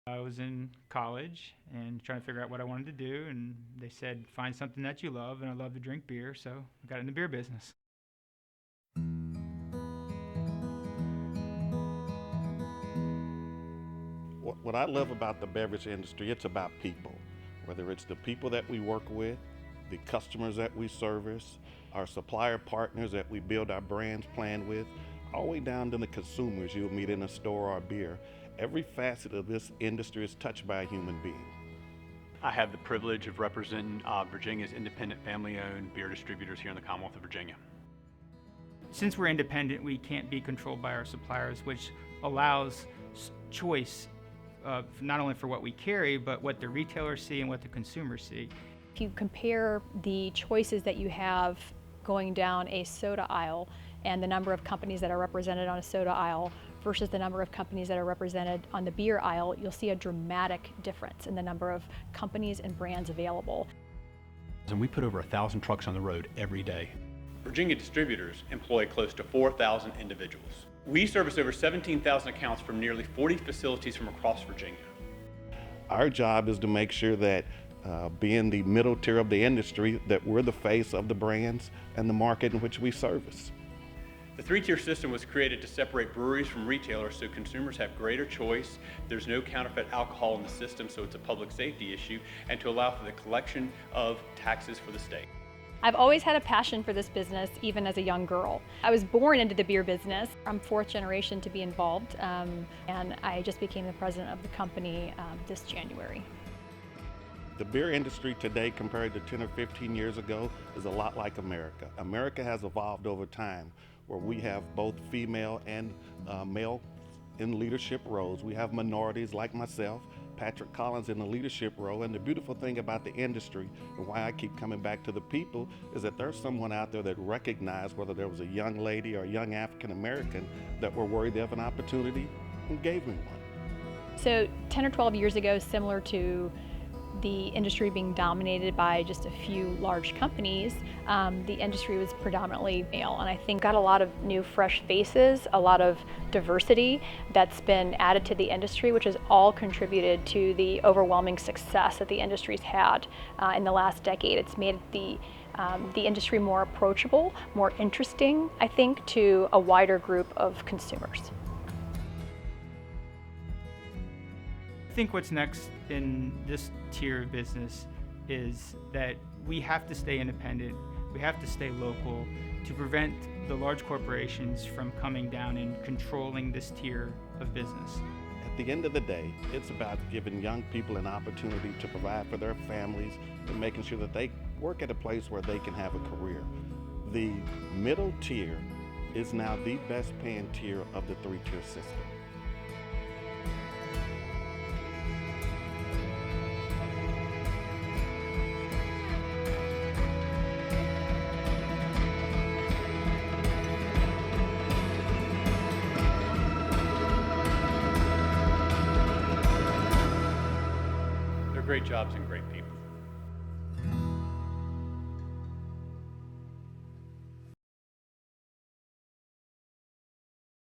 I was in college and trying to figure out what I wanted to do, and they said, find something that you love, and I love to drink beer, so I got in the beer business. What I love about the beverage industry, it's about people. Whether it's the people that we work with, the customers that we service, our supplier partners that we build our brands plan with, all the way down to the consumers you'll meet in a store or a beer. Every facet of this industry is touched by a human being. I have the privilege of representing Virginia's independent family-owned beer distributors here in the Commonwealth of Virginia. Since we're independent, we can't be controlled by our suppliers, which allows choice not only for what we carry, but what the retailers see and what the consumers see. If you compare the choices that you have going down a soda aisle and the number of companies that are represented on a soda aisle versus the number of companies that are represented on the beer aisle, you'll see a dramatic difference in the number of companies and brands available. And we put over 1,000 trucks on the road every day. Virginia distributors employ close to 4,000 individuals. We service over 17,000 accounts from nearly 40 facilities from across Virginia. Our job is to make sure that being the middle tier of the industry, that we're the face of the brands and the market in which we service. The three-tier system was created to separate breweries from retailers so consumers have greater choice, there's no counterfeit alcohol in the system so it's a public safety issue, and to allow for the collection of taxes for the state. I've always had a passion for this business, even as a young girl. I was born into the beer business. I'm fourth generation to be involved, and I just became the president of the company this January. The beer industry today compared to 10 or 15 years ago is a lot like America. America has evolved over time where we have both female and male in leadership roles. We have minorities like myself, Patrick Collins in the leadership role, and the beautiful thing about the industry and why I keep coming back to the people is that there's someone out there that recognized whether there was a young lady or a young African American that were worthy of an opportunity and gave me one. So 10 or 12 years ago, similar to the industry being dominated by just a few large companies, the industry was predominantly male, and I think got a lot of new fresh faces, a lot of diversity that's been added to the industry, which has all contributed to the overwhelming success that the industry's had in the last decade. It's made the industry more approachable, more interesting, I think, to a wider group of consumers. I think what's next in this tier of business is that we have to stay independent, we have to stay local to prevent the large corporations from coming down and controlling this tier of business. At the end of the day, it's about giving young people an opportunity to provide for their families and making sure that they work at a place where they can have a career. The middle tier is now the best paying tier of the three-tier system. They're great jobs and great people.